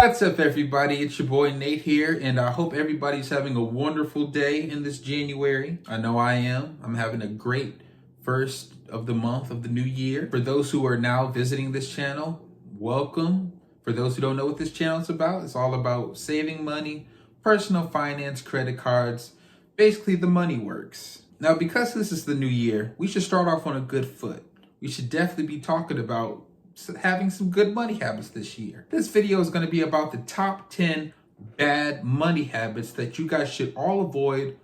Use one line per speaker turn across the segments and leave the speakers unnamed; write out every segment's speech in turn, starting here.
What's up, everybody? It's your boy Nate here, and I hope everybody's having a wonderful day in this January. I know I am. I'm having a great first of the month of the new year. For those who are now visiting this channel, welcome. For those who don't know what this channel is about, it's all about saving money, personal finance, credit cards, basically the money works. Now, because this is the new year, we should start off on a good foot. We should definitely be talking about having some good money habits this year. This video is going to be about the top 10 bad money habits that you guys should all avoid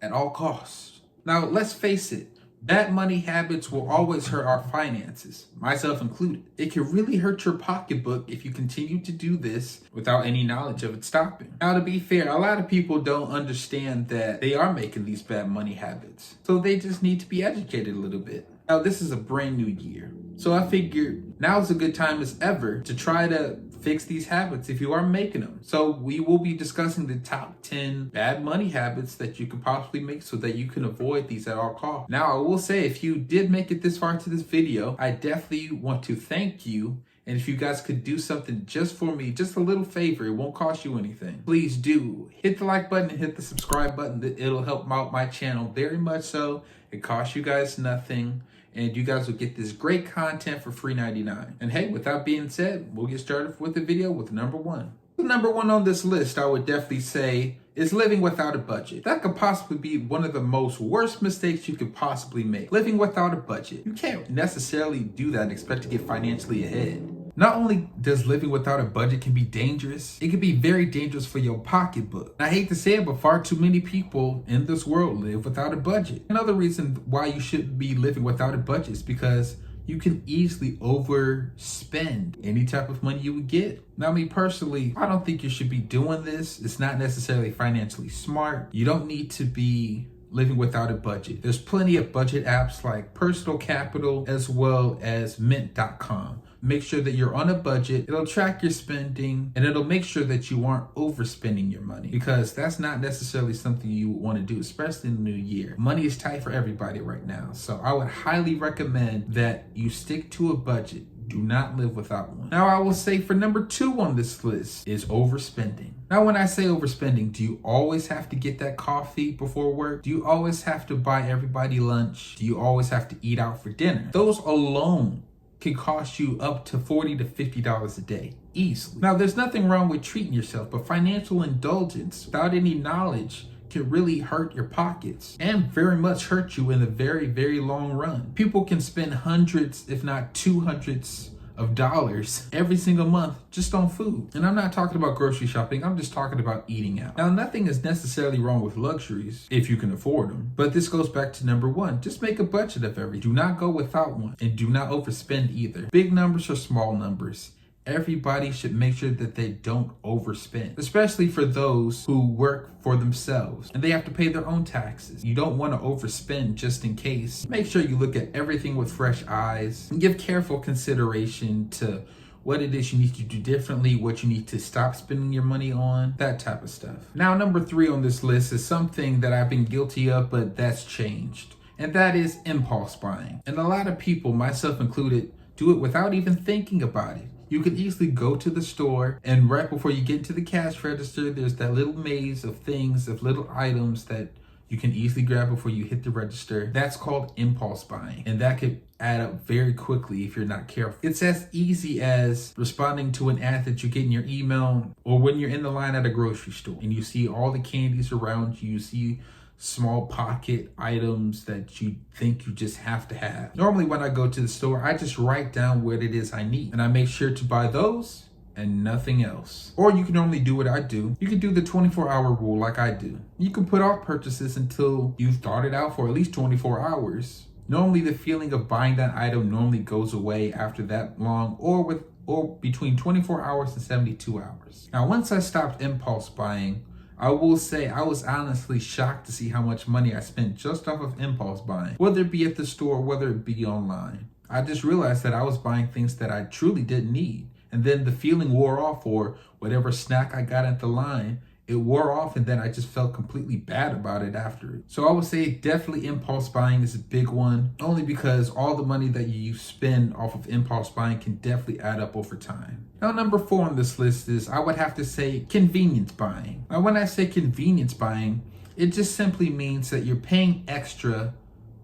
at all costs. Now, let's face it, bad money habits will always hurt our finances, myself included. It can really hurt your pocketbook if you continue to do this without any knowledge of it stopping. Now, to be fair, a lot of people don't understand that they are making these bad money habits, so they just need to be educated a little bit. Now, this is a brand new year, so I figured now's a good time as ever to try to fix these habits if you are making them. So we will be discussing the top 10 bad money habits that you could possibly make so that you can avoid these at all costs. Now, I will say, if you did make it this far into this video, I definitely want to thank you. And if you guys could do something just for me, just a little favor, it won't cost you anything. Please do hit the like button and hit the subscribe button. It'll help out my channel very much so. It costs you guys nothing. And you guys will get this great content for free 99. And hey, with that being said, we'll get started with the video with number one. Number one on this list, I would definitely say, is living without a budget. That could possibly be one of the most worst mistakes you could possibly make. Living without a budget. You can't necessarily do that and expect to get financially ahead. Not only does living without a budget can be dangerous, it can be very dangerous for your pocketbook. I hate to say it, but far too many people in this world live without a budget. Another reason why you shouldn't be living without a budget is because you can easily overspend any type of money you would get. Now, me personally, I don't think you should be doing this. It's not necessarily financially smart. You don't need to be living without a budget. There's plenty of budget apps like Personal Capital as well as Mint.com. Make sure that you're on a budget. It'll track your spending and it'll make sure that you aren't overspending your money, because that's not necessarily something you want to do, especially in the new year. Money is tight for everybody right now. So I would highly recommend that you stick to a budget. Do not live without one. Now, I will say for number two on this list is overspending. Now, when I say overspending, do you always have to get that coffee before work? Do you always have to buy everybody lunch? Do you always have to eat out for dinner? Those alone can cost you up to $40 to $50 a day, easily. Now, there's nothing wrong with treating yourself, but financial indulgence without any knowledge can really hurt your pockets and very much hurt you in the very, very long run. People can spend hundreds, if not 200s of dollars every single month just on food. And I'm not talking about grocery shopping, I'm just talking about eating out. Now, nothing is necessarily wrong with luxuries if you can afford them, but this goes back to number one. Just make a budget of everything. Do not go without one, and do not overspend either. Big numbers or small numbers, everybody should make sure that they don't overspend, especially for those who work for themselves and they have to pay their own taxes. You don't want to overspend just in case. Make sure you look at everything with fresh eyes and give careful consideration to what it is you need to do differently, what you need to stop spending your money on, that type of stuff. Now, number three on this list is something that I've been guilty of, but that's changed. And that is impulse buying. And a lot of people, myself included, do it without even thinking about it. You can easily go to the store, and right before you get to the cash register, there's that little maze of things, of little items that you can easily grab before you hit the register. That's called impulse buying, and that could add up very quickly if you're not careful. It's as easy as responding to an ad that you get in your email, or when you're in the line at a grocery store and you see all the candies around you, you see small pocket items that you think you just have to have. Normally when I go to the store, I just write down what it is I need and I make sure to buy those and nothing else. Or you can normally do what I do. You can do the 24-hour rule like I do. You can put off purchases until you've thought it out for at least 24 hours. Normally the feeling of buying that item normally goes away after that long, or between 24 hours and 72 hours. Now, once I stopped impulse buying, I will say I was honestly shocked to see how much money I spent just off of impulse buying, whether it be at the store, whether it be online. I just realized that I was buying things that I truly didn't need. And then the feeling wore off, or whatever snack I got at the line, it wore off, and then I just felt completely bad about it after. So I would say definitely impulse buying is a big one, only because all the money that you spend off of impulse buying can definitely add up over time. Now, number 4 on this list is, I would have to say, convenience buying. Now, when I say convenience buying, it just simply means that you're paying extra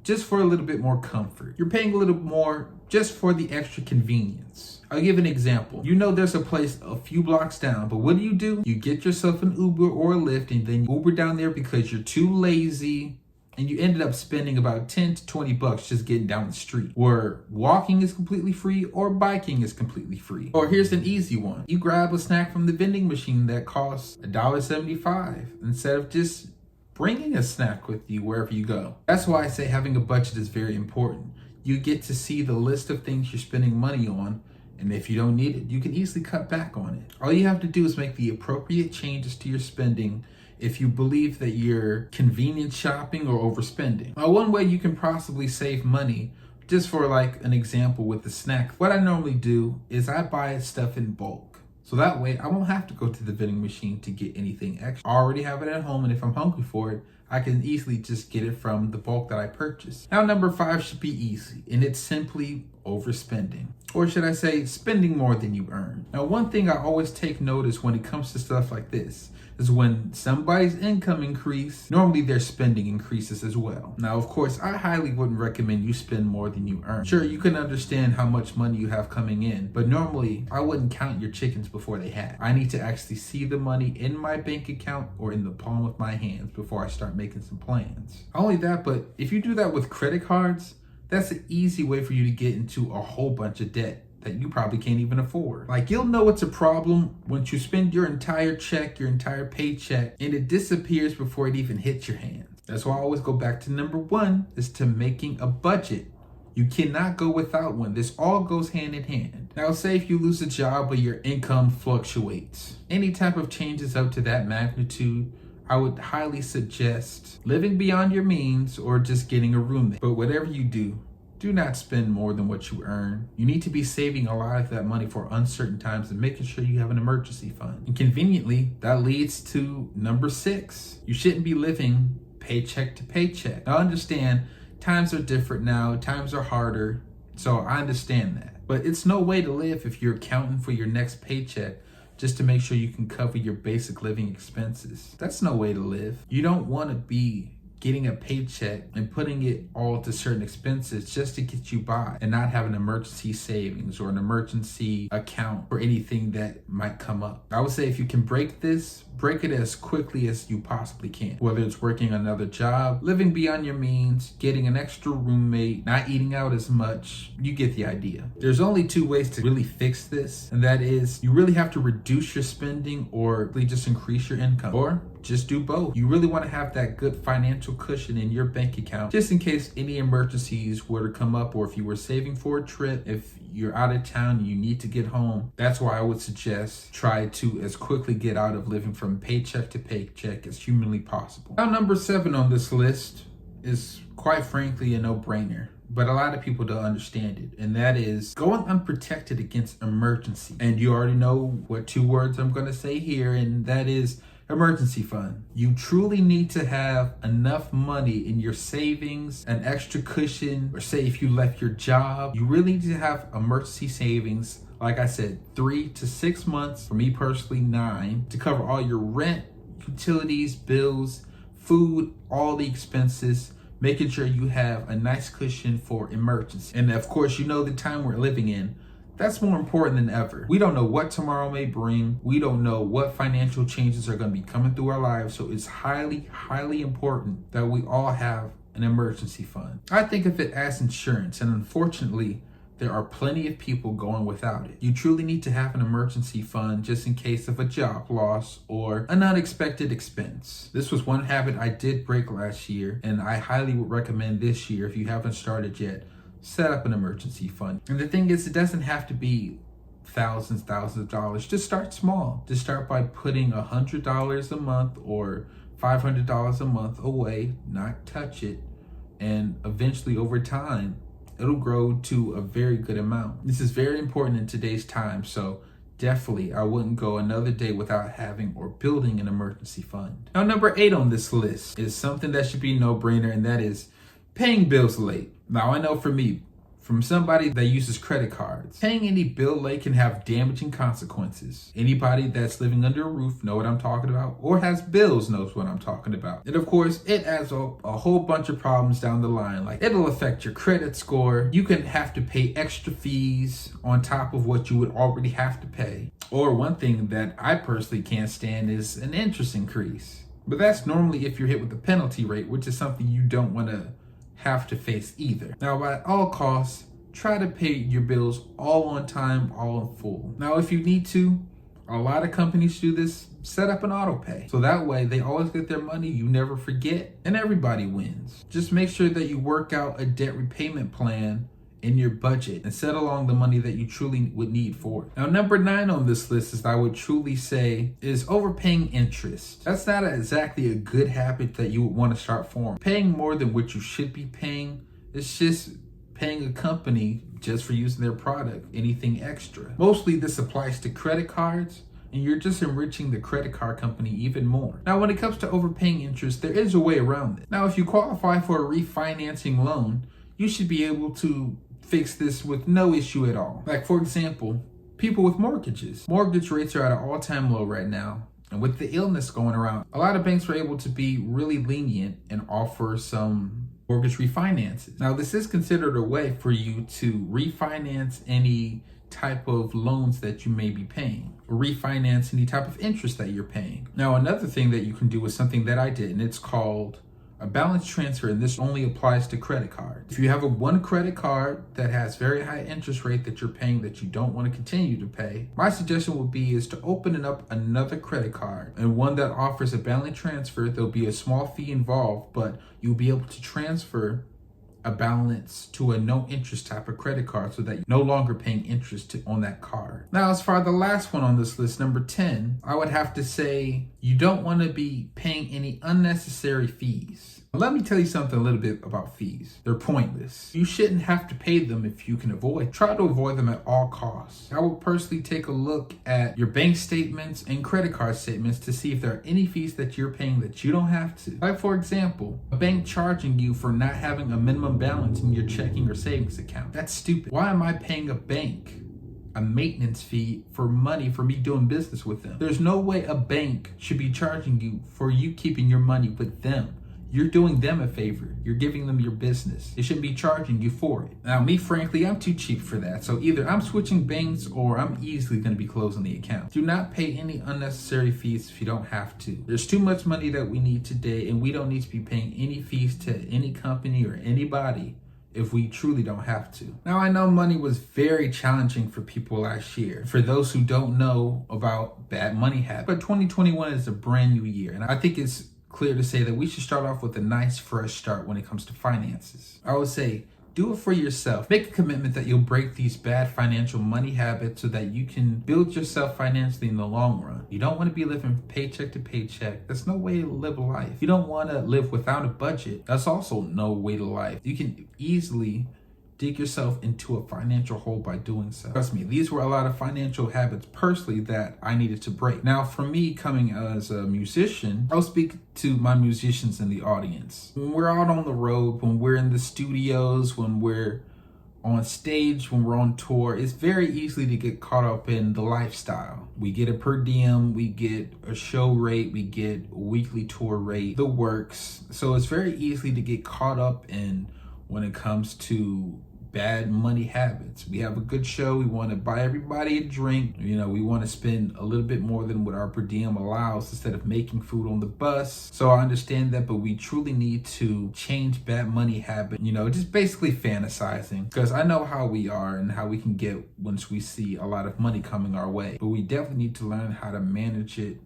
just for a little bit more comfort. You're paying a little more just for the extra convenience. I'll give an example. You know there's a place a few blocks down, but what do? You get yourself an Uber or a Lyft, and then you Uber down there because you're too lazy, and you ended up spending about 10 to 20 bucks just getting down the street, where walking is completely free or biking is completely free. Or here's an easy one. You grab a snack from the vending machine that costs $1.75 instead of just bringing a snack with you wherever you go. That's why I say having a budget is very important. You get to see the list of things you're spending money on, and if you don't need it, you can easily cut back on it. All you have to do is make the appropriate changes to your spending if you believe that you're convenience shopping or overspending. Now, one way you can possibly save money, just for like an example with the snack, what I normally do is I buy stuff in bulk. So that way I won't have to go to the vending machine to get anything extra. I already have it at home, and if I'm hungry for it, I can easily just get it from the bulk that I purchased. Now, number 5 should be easy, and it's simply overspending. Or should I say, spending more than you earn. Now, one thing I always take notice when it comes to stuff like this is when somebody's income increase, normally their spending increases as well. Now, of course, I highly wouldn't recommend you spend more than you earn. Sure, you can understand how much money you have coming in, but normally I wouldn't count your chickens before they hatch. I need to actually see the money in my bank account or in the palm of my hands before I start making some plans. Not only that, but if you do that with credit cards, that's an easy way for you to get into a whole bunch of debt that you probably can't even afford. Like, you'll know it's a problem once you spend your entire check, your entire paycheck, and it disappears before it even hits your hands. That's why I always go back to number 1, is to making a budget. You cannot go without one. This all goes hand in hand. Now, say if you lose a job but your income fluctuates. Any type of changes up to that magnitude, I would highly suggest living beyond your means or just getting a roommate. But whatever you do not spend more than what you earn. You need to be saving a lot of that money for uncertain times and making sure you have an emergency fund. And conveniently, that leads to number 6. You shouldn't be living paycheck to paycheck. Now, understand, times are different now, times are harder, so I understand that. But it's no way to live if you're accounting for your next paycheck just to make sure you can cover your basic living expenses. That's no way to live. You don't want to be getting a paycheck and putting it all to certain expenses just to get you by and not have an emergency savings or an emergency account for anything that might come up. I would say if you can break this, break it as quickly as you possibly can. Whether it's working another job, living beyond your means, getting an extra roommate, not eating out as much, you get the idea. There's only 2 ways to really fix this, and that is you really have to reduce your spending or really just increase your income, or just do both. You really want to have that good financial cushion in your bank account just in case any emergencies were to come up, or if you were saving for a trip, if you're out of town and you need to get home. That's why I would suggest try to as quickly get out of living from paycheck to paycheck as humanly possible. Now, number 7 on this list is quite frankly a no-brainer, but a lot of people don't understand it, and that is going unprotected against emergency. And you already know what 2 words I'm going to say here, and that is emergency fund. You truly need to have enough money in your savings, an extra cushion, or say if you left your job, you really need to have emergency savings. Like I said, 3 to 6 months, for me personally 9, to cover all your rent, utilities, bills, food, all the expenses, making sure you have a nice cushion for emergency. And of course, you know the time we're living in, that's more important than ever. We don't know what tomorrow may bring. We don't know what financial changes are going to be coming through our lives. So it's highly, highly important that we all have an emergency fund. I think of it as insurance, and unfortunately, there are plenty of people going without it. You truly need to have an emergency fund just in case of a job loss or an unexpected expense. This was one habit I did break last year, and I highly would recommend this year if you haven't started yet. Set up an emergency fund. And the thing is, it doesn't have to be thousands of dollars. Just start small. Just start by putting $100 a month or $500 a month away, not touch it. And eventually over time, it'll grow to a very good amount. This is very important in today's time. So definitely I wouldn't go another day without having or building an emergency fund. Now, number 8 on this list is something that should be a no-brainer, and that is paying bills late. Now, I know for me, from somebody that uses credit cards, paying any bill late can have damaging consequences. Anybody that's living under a roof know what I'm talking about, or has bills knows what I'm talking about. And of course, it adds up a whole bunch of problems down the line. Like, it'll affect your credit score. You can have to pay extra fees on top of what you would already have to pay. Or one thing that I personally can't stand is an interest increase. But that's normally if you're hit with a penalty rate, which is something you don't want to have to face either. Now, at all costs, try to pay your bills all on time, all in full. Now, if you need to, a lot of companies do this, set up an auto pay. So that way they always get their money, you never forget, and everybody wins. Just make sure that you work out a debt repayment plan in your budget and set along the money that you truly would need for it. Now, number 9 on this list is I would truly say is overpaying interest. That's not exactly a good habit that you would want to start forming. Paying more than what you should be paying, it's just paying a company just for using their product, anything extra. Mostly this applies to credit cards, and you're just enriching the credit card company even more. Now, when it comes to overpaying interest, there is a way around it. Now, if you qualify for a refinancing loan, you should be able to fix this with no issue at all. Like, for example, people with mortgages. Mortgage rates are at an all-time low right now. And with the illness going around, a lot of banks are able to be really lenient and offer some mortgage refinances. Now, this is considered a way for you to refinance any type of loans that you may be paying, or refinance any type of interest that you're paying. Now, another thing that you can do is something that I did, and it's called a balance transfer, and this only applies to credit cards. If you have one credit card that has very high interest rate that you're paying that you don't want to continue to pay, my suggestion would be is to open up another credit card, and one that offers a balance transfer. There'll be a small fee involved, but you'll be able to transfer a balance to a no interest type of credit card so that you're no longer paying interest on that card. Now, as far as the last one on this list, number 10, I would have to say you don't want to be paying any unnecessary fees. Let me tell you something a little bit about fees. They're pointless. You shouldn't have to pay them if you can avoid. Try to avoid them at all costs. I would personally take a look at your bank statements and credit card statements to see if there are any fees that you're paying that you don't have to. Like, for example, a bank charging you for not having a minimum balance in your checking or savings account. That's stupid. Why am I paying a bank a maintenance fee for money for me doing business with them? There's no way a bank should be charging you for you keeping your money with them. You're doing them a favor. You're giving them your business. They shouldn't be charging you for it. Now, me, frankly, I'm too cheap for that. So either I'm switching banks or I'm easily going to be closing the account. Do not pay any unnecessary fees if you don't have to. There's too much money that we need today, and we don't need to be paying any fees to any company or anybody if we truly don't have to. Now, I know money was very challenging for people last year. For those who don't know about bad money habits, but 2021 is a brand new year, and I think it's clear to say that we should start off with a nice fresh start when it comes to finances. I would say do it for yourself. Make a commitment that you'll break these bad financial money habits so that you can build yourself financially in the long run. You don't want to be living paycheck to paycheck. That's no way to live life. You don't want to live without a budget. That's also no way to life. You can easily dig yourself into a financial hole by doing so. Trust me, these were a lot of financial habits personally that I needed to break. Now, for me, coming as a musician, I'll speak to my musicians in the audience. When we're out on the road, when we're in the studios, when we're on stage, when we're on tour, it's very easy to get caught up in the lifestyle. We get a per diem, we get a show rate, we get a weekly tour rate, the works. So it's very easy to get caught up in when it comes to bad money habits. We have a good show, we want to buy everybody a drink, we want to spend a little bit more than what our per diem allows instead of making food on the bus. So I understand that, but we truly need to change bad money habit, just basically fantasizing, because I know how we are and how we can get once we see a lot of money coming our way. But we definitely need to learn how to manage it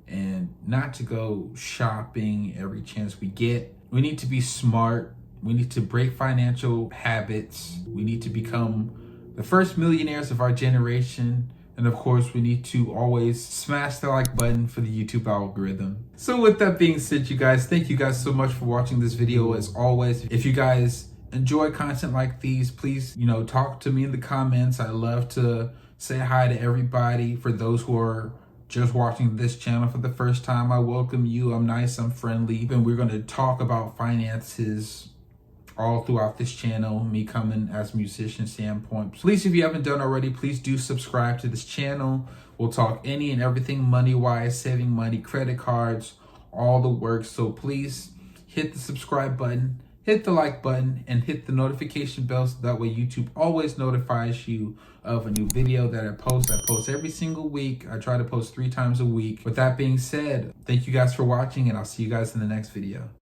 and not to go shopping every chance we get. We need to be smart. We need to break financial habits. We need to become the first millionaires of our generation. And of course, we need to always smash the like button for the YouTube algorithm. So with that being said, you guys, thank you guys so much for watching this video. As always, if you guys enjoy content like these, please, talk to me in the comments. I love to say hi to everybody. For those who are just watching this channel for the first time, I welcome you. I'm nice, I'm friendly, and we're going to talk about finances all throughout this channel, me coming as a musician standpoint. Please, if you haven't done already, please do subscribe to this channel. We'll talk any and everything money-wise, saving money, credit cards, all the works. So please hit the subscribe button, hit the like button, and hit the notification bell so that way YouTube always notifies you of a new video that I post. I post every single week. I try to post 3 times a week. With that being said, thank you guys for watching, and I'll see you guys in the next video.